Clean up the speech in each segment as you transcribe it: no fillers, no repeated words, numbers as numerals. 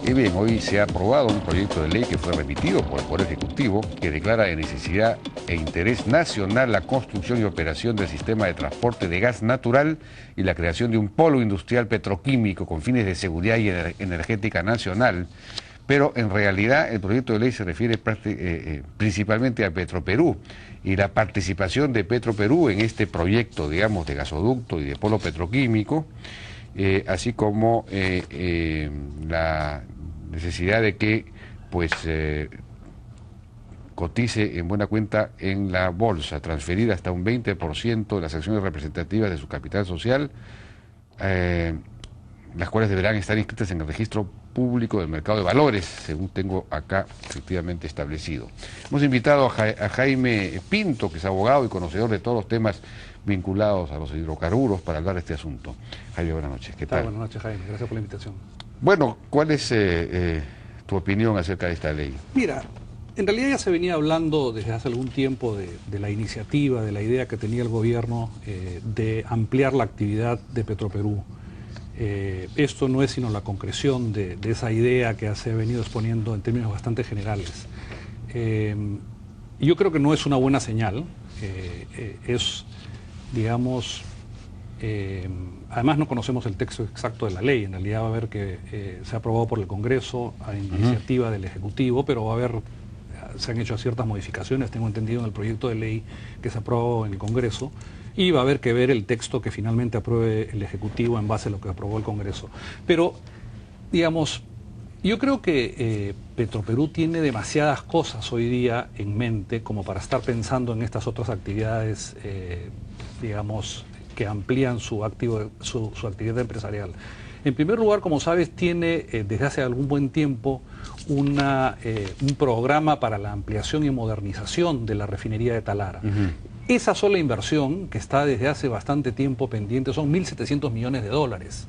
Y bien, hoy se ha aprobado un proyecto de ley que fue remitido por el Poder Ejecutivo que declara de necesidad e interés nacional la construcción y operación del sistema de transporte de gas natural y la creación de un polo industrial petroquímico con fines de seguridad y energética nacional. Pero en realidad el proyecto de ley se refiere principalmente a Petroperú y la participación de Petroperú en este proyecto, digamos, de gasoducto y de polo petroquímico, así como la necesidad de que pues cotice en buena cuenta en la bolsa, transferir hasta un 20% de las acciones representativas de su capital social, las cuales deberán estar inscritas en el registro público del mercado de valores, según tengo acá efectivamente establecido. Hemos invitado a Jaime Pinto, que es abogado y conocedor de todos los temas vinculados a los hidrocarburos, para hablar de este asunto. Jaime, buenas noches. ¿Qué tal? Buenas noches, Jaime. Gracias por la invitación. Bueno, ¿cuál es tu opinión acerca de esta ley? Mira, en realidad ya se venía hablando desde hace algún tiempo de la iniciativa, de la idea que tenía el gobierno de ampliar la actividad de Petroperú. Esto no es sino la concreción de esa idea que se ha venido exponiendo en términos bastante generales. Yo creo que no es una buena señal, es, digamos, además no conocemos el texto exacto de la ley, en realidad va a haber que se ha aprobado por el Congreso a iniciativa del Ejecutivo, pero va a haber, se han hecho ciertas modificaciones, tengo entendido, en el proyecto de ley que se aprobó en el Congreso, y va a haber que ver el texto que finalmente apruebe el Ejecutivo en base a lo que aprobó el Congreso. Pero, digamos, yo creo que Petroperú tiene demasiadas cosas hoy día en mente como para estar pensando en estas otras actividades, digamos, que amplían su actividad empresarial. En primer lugar, como sabes, tiene desde hace algún buen tiempo un programa para la ampliación y modernización de la refinería de Talara. Esa sola inversión, que está desde hace bastante tiempo pendiente, son 1.700 millones de dólares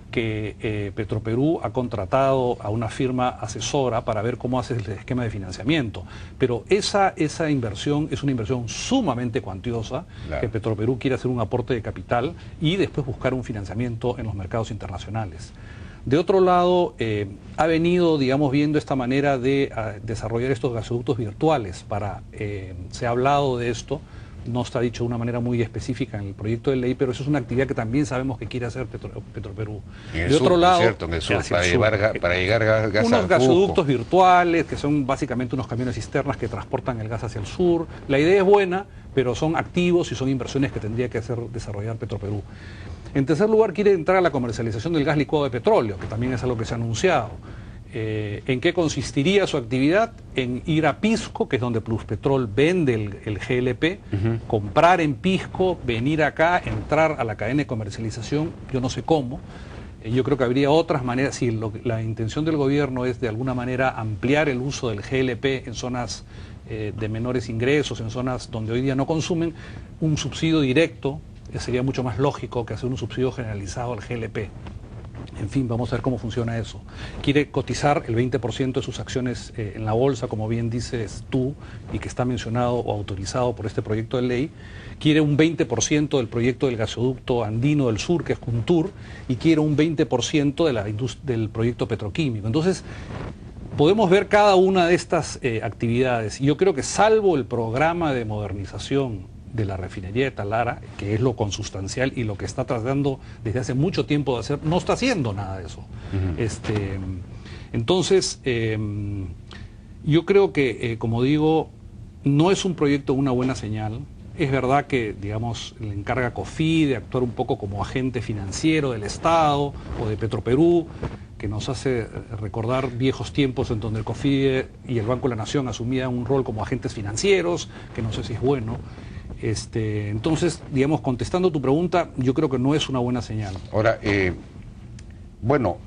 que Petroperú ha contratado a una firma asesora para ver cómo hace el esquema de financiamiento. Pero esa inversión es una inversión sumamente cuantiosa, claro, que Petroperú quiere hacer un aporte de capital y después buscar un financiamiento en los mercados internacionales. De otro lado, ha venido, digamos, viendo esta manera de desarrollar estos gasoductos virtuales. Se ha hablado de esto, no está dicho de una manera muy específica en el proyecto de ley, pero eso es una actividad que también sabemos que quiere hacer Petroperú. De otro lado, ¿cierto? En el sur, para llegar gas unos gasoductos virtuales, que son básicamente unos camiones cisternas que transportan el gas hacia el sur. La idea es buena, pero son activos y son inversiones que tendría que desarrollar Petroperú. En tercer lugar, quiere entrar a la comercialización del gas licuado de petróleo, que también es algo que se ha anunciado. ¿En qué consistiría su actividad? En ir a Pisco, que es donde Pluspetrol vende el GLP, comprar en Pisco, venir acá, entrar a la cadena de comercialización, yo no sé cómo. Yo creo que habría otras maneras, si la intención del gobierno es de alguna manera ampliar el uso del GLP en zonas de menores ingresos, en zonas donde hoy día no consumen, un subsidio directo sería mucho más lógico que hacer un subsidio generalizado al GLP. En fin, vamos a ver cómo funciona eso. Quiere cotizar el 20% de sus acciones en la bolsa, como bien dices tú, y que está mencionado o autorizado por este proyecto de ley. Quiere un 20% del proyecto del gasoducto andino del sur, que es Juntur, y quiere un 20% del proyecto petroquímico. Entonces, podemos ver cada una de estas actividades. Yo creo que salvo el programa de modernización de la refinería de Talara, que es lo consustancial y lo que está tratando desde hace mucho tiempo de hacer, no está haciendo nada de eso. Entonces, yo creo que, como digo, no es un proyecto una buena señal. Es verdad que, digamos, le encarga a COFI de actuar un poco como agente financiero del Estado o de Petroperú, que nos hace recordar viejos tiempos en donde el COFI y el Banco de la Nación asumían un rol como agentes financieros, que no sé si es bueno. Entonces, digamos, contestando tu pregunta, yo creo que no es una buena señal. Ahora, bueno,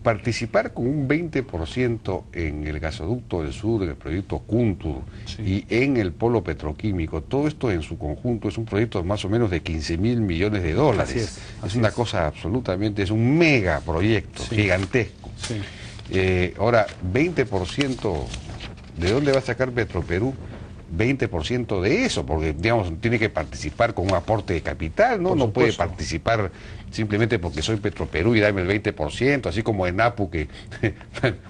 participar con un 20% en el gasoducto del sur, en el proyecto Juntur, sí, y en el polo petroquímico, todo esto en su conjunto es un proyecto más o menos de 15.000 millones de dólares. Así es una cosa absolutamente, es un megaproyecto, sí, gigantesco. Sí. Ahora, 20%, ¿de dónde va a sacar Petroperú 20% de eso, porque, digamos, tiene que participar con un aporte de capital, ¿no? No puede participar simplemente porque soy Petroperú y dame el 20%, así como ENAPU, que...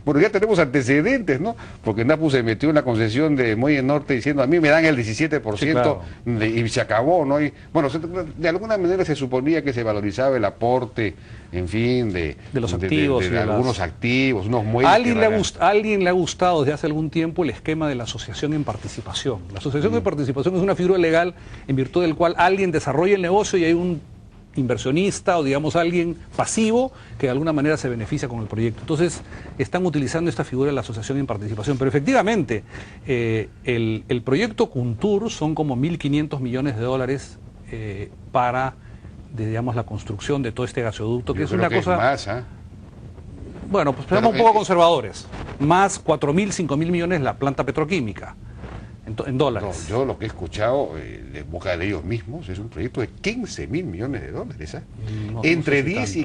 bueno, ya tenemos antecedentes, ¿no? Porque ENAPU se metió en la concesión de Muelle Norte diciendo, a mí me dan el 17%, sí, claro, y se acabó, ¿no? Y, bueno, de alguna manera se suponía que se valorizaba el aporte, en fin, de los activos, de algunos activos, unos muelles. ¿A alguien le ha gustado desde hace algún tiempo el esquema de la asociación en participación? La asociación en participación es una figura legal en virtud del cual alguien desarrolla el negocio y hay un inversionista o, digamos, alguien pasivo que de alguna manera se beneficia con el proyecto. Entonces están utilizando esta figura de la asociación en participación, pero efectivamente el proyecto Kuntur son como 1.500 millones de dólares para, digamos, la construcción de todo este gasoducto, que es una cosa... Es más, bueno, pues seamos un poco conservadores, más 4.000, 5.000 millones la planta petroquímica. En dólares. No, yo lo que he escuchado de boca de ellos mismos es un proyecto de 15.000 millones de dólares. No, entre 11 y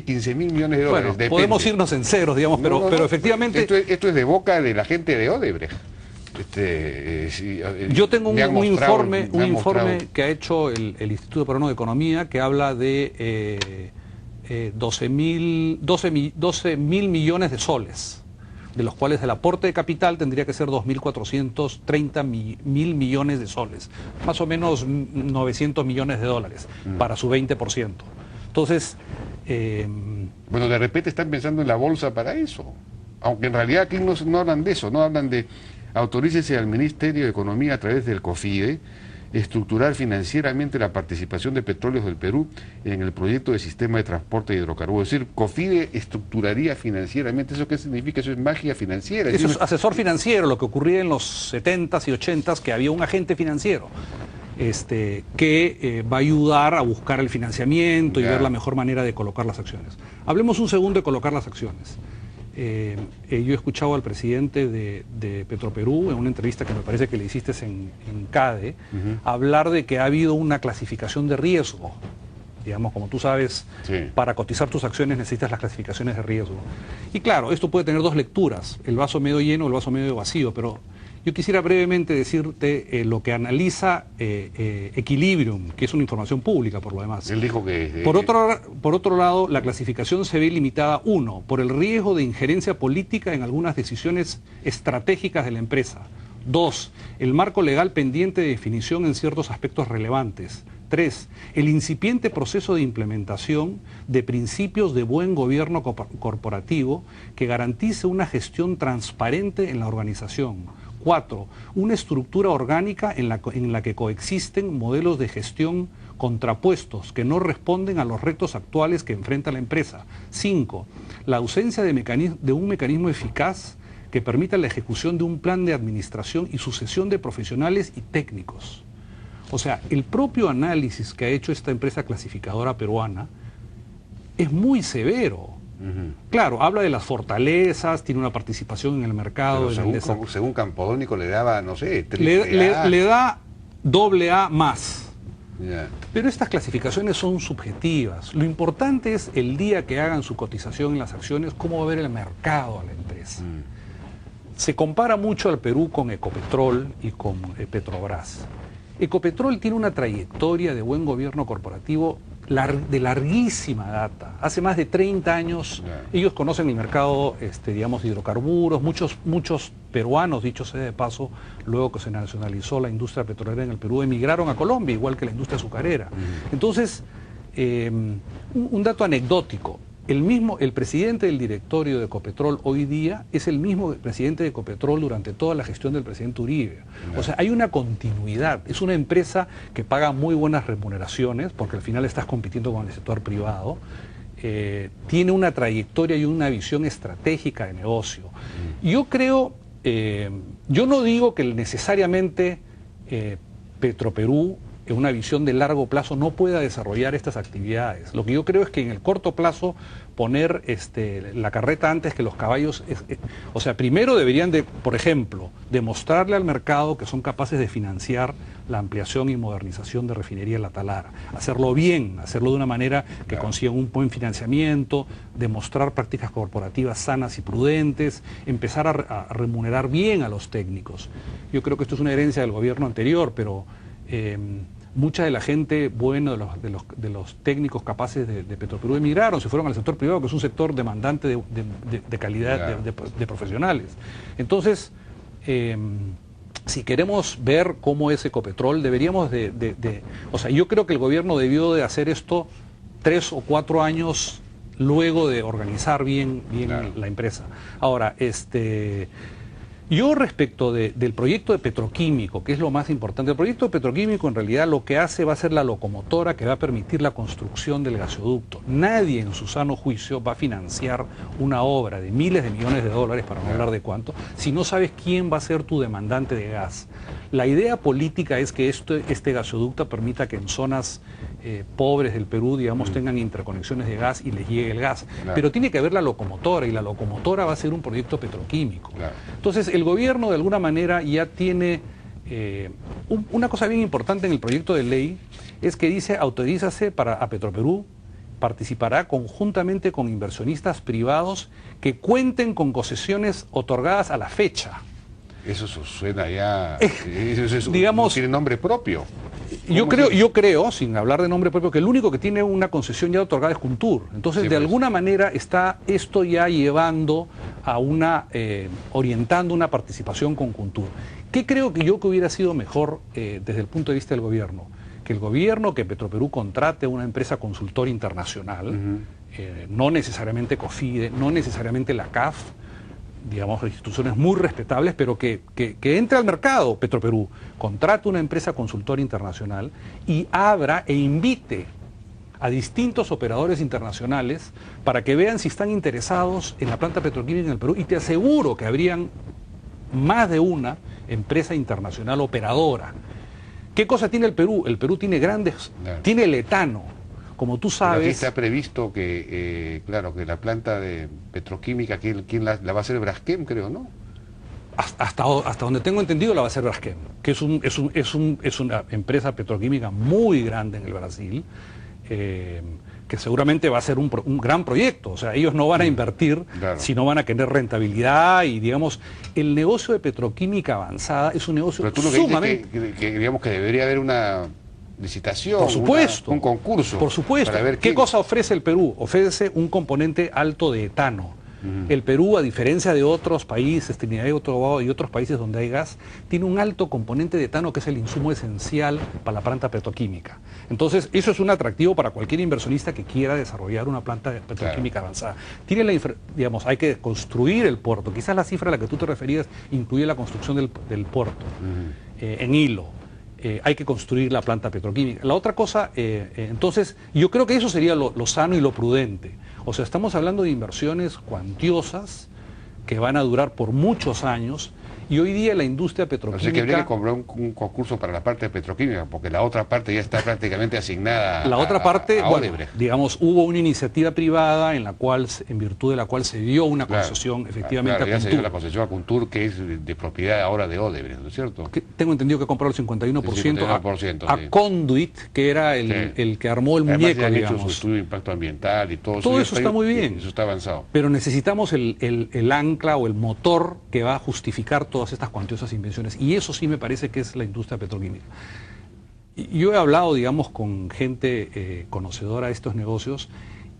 15.000 millones de dólares. Bueno, podemos irnos en ceros, digamos, pero efectivamente... Esto es de boca de la gente de Odebrecht. Yo tengo un informe que ha hecho el Instituto Peruano de Economía que habla de 12 mil millones de soles, de los cuales el aporte de capital tendría que ser 2.430 mil millones de soles, más o menos 900 millones de dólares para su 20%. Entonces... bueno, de repente están pensando en la bolsa para eso, aunque en realidad aquí no hablan de eso, no hablan de autorícese al Ministerio de Economía a través del COFIDE estructurar financieramente la participación de Petróleos del Perú en el proyecto de sistema de transporte de hidrocarburos. Es decir, COFIDE estructuraría financieramente. ¿Eso qué significa? Eso es magia financiera. Eso es asesor financiero, lo que ocurría en los 70s y 80s, que había un agente financiero que va a ayudar a buscar el financiamiento y ver la mejor manera de colocar las acciones. Hablemos un segundo de colocar las acciones. Yo he escuchado al presidente de Petroperú en una entrevista que me parece que le hiciste en CADE, hablar de que ha habido una clasificación de riesgo. Digamos, como tú sabes, para cotizar tus acciones necesitas las clasificaciones de riesgo. Y claro, esto puede tener dos lecturas, el vaso medio lleno o el vaso medio vacío, pero yo quisiera brevemente decirte lo que analiza Equilibrium, que es una información pública por lo demás. Él dijo que... Por otro lado, la clasificación se ve limitada, uno, por el riesgo de injerencia política en algunas decisiones estratégicas de la empresa. Dos, el marco legal pendiente de definición en ciertos aspectos relevantes. Tres, el incipiente proceso de implementación de principios de buen gobierno corporativo que garantice una gestión transparente en la organización. 4. Una estructura orgánica en la que coexisten modelos de gestión contrapuestos que no responden a los retos actuales que enfrenta la empresa. 5. La ausencia de un mecanismo eficaz que permita la ejecución de un plan de administración y sucesión de profesionales y técnicos. O sea, el propio análisis que ha hecho esta empresa clasificadora peruana es muy severo. Claro, habla de las fortalezas, tiene una participación en el mercado. Según Campodónico le daba, no sé, le da AA más. Pero estas clasificaciones son subjetivas. Lo importante es el día que hagan su cotización en las acciones, cómo va a ver el mercado a la empresa. Se compara mucho al Perú con Ecopetrol y con Petrobras. Ecopetrol tiene una trayectoria de buen gobierno corporativo de larguísima data. Hace más de 30 años ellos conocen el mercado, digamos, de hidrocarburos. Muchos peruanos, dicho sea de paso, luego que se nacionalizó la industria petrolera en el Perú, emigraron a Colombia, igual que la industria azucarera. Entonces, un dato anecdótico. El presidente del directorio de Ecopetrol hoy día es el mismo presidente de Ecopetrol durante toda la gestión del presidente Uribe. O sea, hay una continuidad. Es una empresa que paga muy buenas remuneraciones, porque al final estás compitiendo con el sector privado. Tiene una trayectoria y una visión estratégica de negocio. Yo creo, yo no digo que necesariamente Petroperú en una visión de largo plazo, no pueda desarrollar estas actividades. Lo que yo creo es que en el corto plazo poner la carreta antes que los caballos, o sea, primero deberían de, por ejemplo, demostrarle al mercado que son capaces de financiar la ampliación y modernización de refinería La Talara, hacerlo bien, hacerlo de una manera que consigan un buen financiamiento, demostrar prácticas corporativas sanas y prudentes, empezar a remunerar bien a los técnicos. Yo creo que esto es una herencia del gobierno anterior, pero mucha de la gente buena, de los técnicos capaces de Petroperú emigraron, se fueron al sector privado, que es un sector demandante de calidad de profesionales. Entonces, si queremos ver cómo es Ecopetrol, deberíamos o sea, yo creo que el gobierno debió de hacer esto 3 o 4 años luego de organizar bien la empresa. Ahora, yo respecto del proyecto de petroquímico, que es lo más importante, el proyecto de petroquímico en realidad lo que hace va a ser la locomotora que va a permitir la construcción del gasoducto. Nadie en su sano juicio va a financiar una obra de miles de millones de dólares, para no hablar de cuánto, si no sabes quién va a ser tu demandante de gas. La idea política es que este gasoducto permita que en zonas pobres del Perú, digamos, tengan interconexiones de gas y les llegue el gas. Pero tiene que haber la locomotora, y la locomotora va a ser un proyecto petroquímico. Entonces, el gobierno de alguna manera ya tiene una cosa bien importante en el proyecto de ley, es que dice: autorízase a Petroperú, participará conjuntamente con inversionistas privados que cuenten con concesiones otorgadas a la fecha. Eso suena ya, digamos, no tiene nombre propio. Yo creo, sin hablar de nombre propio, que el único que tiene una concesión ya otorgada es Kuntur. Entonces, sí, de alguna manera está esto ya llevando a orientando una participación con Kuntur. ¿Qué creo que hubiera sido mejor desde el punto de vista del gobierno? Que Petroperú contrate a una empresa consultora internacional, no necesariamente COFIDE, no necesariamente la CAF, digamos, instituciones muy respetables, pero que entre al mercado Petroperú, contrate una empresa consultora internacional y abra e invite a distintos operadores internacionales para que vean si están interesados en la planta petroquímica en el Perú, y te aseguro que habrían más de una empresa internacional operadora. ¿Qué cosa tiene el Perú? El Perú tiene tiene el etano. Como tú sabes... Pero aquí está previsto que, claro, que la planta de petroquímica, ¿quién la va a hacer? Braskem, creo, ¿no? Hasta donde tengo entendido la va a hacer Braskem, que es una empresa petroquímica muy grande en el Brasil, que seguramente va a ser un gran proyecto. O sea, ellos no van a invertir, si no van a tener rentabilidad, y, digamos, el negocio de petroquímica avanzada es un negocio sumamente... Pero tú que digamos que debería haber una licitación, por supuesto, un concurso. Por supuesto. Para ver ¿Qué cosa ofrece el Perú? Ofrece un componente alto de etano. El Perú, a diferencia de otros países, Trinidad y Tobago y otros países donde hay gas, tiene un alto componente de etano, que es el insumo esencial para la planta petroquímica. Entonces, eso es un atractivo para cualquier inversionista que quiera desarrollar una planta petroquímica avanzada. Digamos, hay que construir el puerto. Quizás la cifra a la que tú te referías incluye la construcción del puerto en hilo. Hay que construir la planta petroquímica. La otra cosa, entonces, yo creo que eso sería lo sano y lo prudente. O sea, estamos hablando de inversiones cuantiosas que van a durar por muchos años, y hoy día la industria petroquímica... O sea, que habría que comprar un concurso para la parte petroquímica, porque la otra parte ya está prácticamente asignada la otra parte, a bueno, digamos, hubo una iniciativa privada en virtud de la cual se dio una concesión, efectivamente, a Kuntur. Se dio la concesión a Kuntur, que es de propiedad ahora de Odebrecht, ¿no es cierto? Tengo entendido que compró el 51%, a sí. Conduit, que era el que armó el muñeco, han digamos. hecho su estudio de impacto ambiental y todo. Todo eso está muy bien. Eso está avanzado. Pero necesitamos el ancla o el motor que va a justificar todas estas cuantiosas invenciones, y eso sí me parece que es la industria petroquímica. Yo he hablado, digamos, con gente conocedora de estos negocios,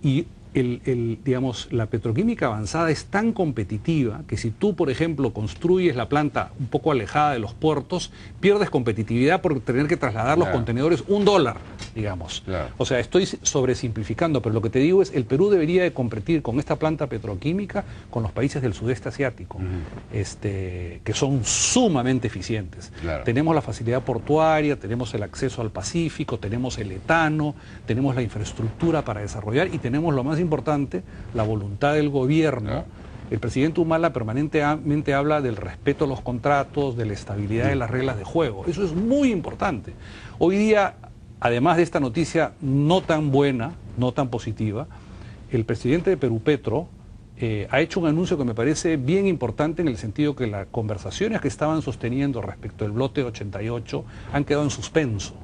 y digamos, la petroquímica avanzada es tan competitiva que si tú, por ejemplo, construyes la planta un poco alejada de los puertos, pierdes competitividad por tener que trasladar los contenedores $1, digamos. O sea, estoy sobresimplificando, pero lo que te digo es, el Perú debería de competir con esta planta petroquímica con los países del sudeste asiático, que son sumamente eficientes. Tenemos la facilidad portuaria, tenemos el acceso al Pacífico, tenemos el etano, tenemos la infraestructura para desarrollar, y tenemos lo más importante, la voluntad del gobierno El presidente Humala permanentemente habla del respeto a los contratos, de la estabilidad de las reglas de juego. Eso es muy importante. Hoy día, además de esta noticia no tan buena, no tan positiva, el presidente de Perú, Petro, ha hecho un anuncio que me parece bien importante en el sentido que las conversaciones que estaban sosteniendo respecto al lote 88 han quedado en suspenso.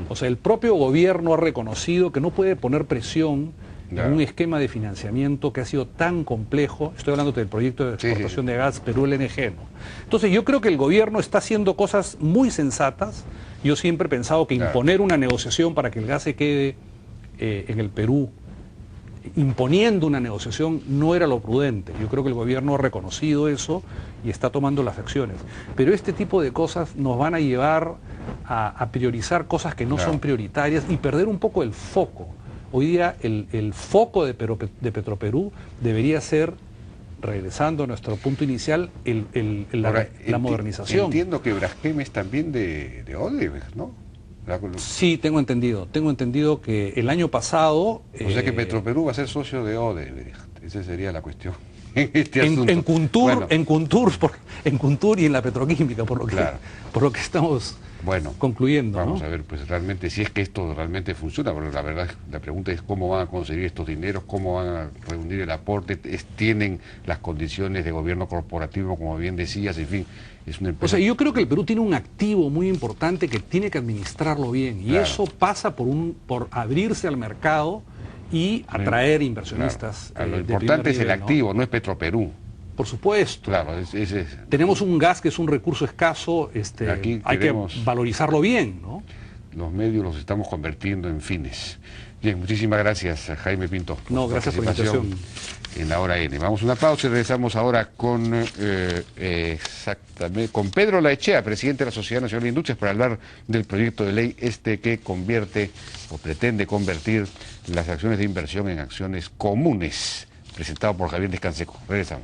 O sea, el propio gobierno ha reconocido que no puede poner presión en un esquema de financiamiento que ha sido tan complejo. Estoy hablando del proyecto de exportación de gas Perú-LNG, ¿no? Entonces yo creo que el gobierno está haciendo cosas muy sensatas. Yo siempre he pensado que imponer una negociación para que el gas se quede en el Perú, imponiendo una negociación, no era lo prudente. Yo creo que el gobierno ha reconocido eso y está tomando las acciones. Pero este tipo de cosas nos van a llevar a priorizar cosas que no son prioritarias y perder un poco el foco. Hoy día el foco de Petroperú debería ser, regresando a nuestro punto inicial, la modernización. Entiendo que Braskem es también de Odebrecht, ¿no? Sí, tengo entendido que el año pasado... O sea que Petroperú va a ser socio de Odebrecht, esa sería la cuestión. En Kuntur y en la petroquímica, por lo que estamos concluyendo. Vamos ¿no? a ver, pues realmente, si es que esto realmente funciona, porque la verdad, la pregunta es cómo van a conseguir estos dineros, cómo van a reunir el aporte, tienen las condiciones de gobierno corporativo, como bien decías, en fin, es una empresa... O sea, yo creo que el Perú tiene un activo muy importante que tiene que administrarlo bien, y eso pasa por abrirse al mercado y atraer inversionistas. Lo importante es el activo, no es Petroperú. Por supuesto. Claro, tenemos un gas que es un recurso escaso, hay que valorizarlo bien, ¿no? Los medios los estamos convirtiendo en fines. Bien, muchísimas gracias, Jaime Pinto. No, gracias por la invitación. En la hora N. Vamos a una pausa y regresamos ahora con Pedro Laechea, presidente de la Sociedad Nacional de Industrias, para hablar del proyecto de ley que convierte o pretende convertir las acciones de inversión en acciones comunes, presentado por Javier Descanseco. Regresamos.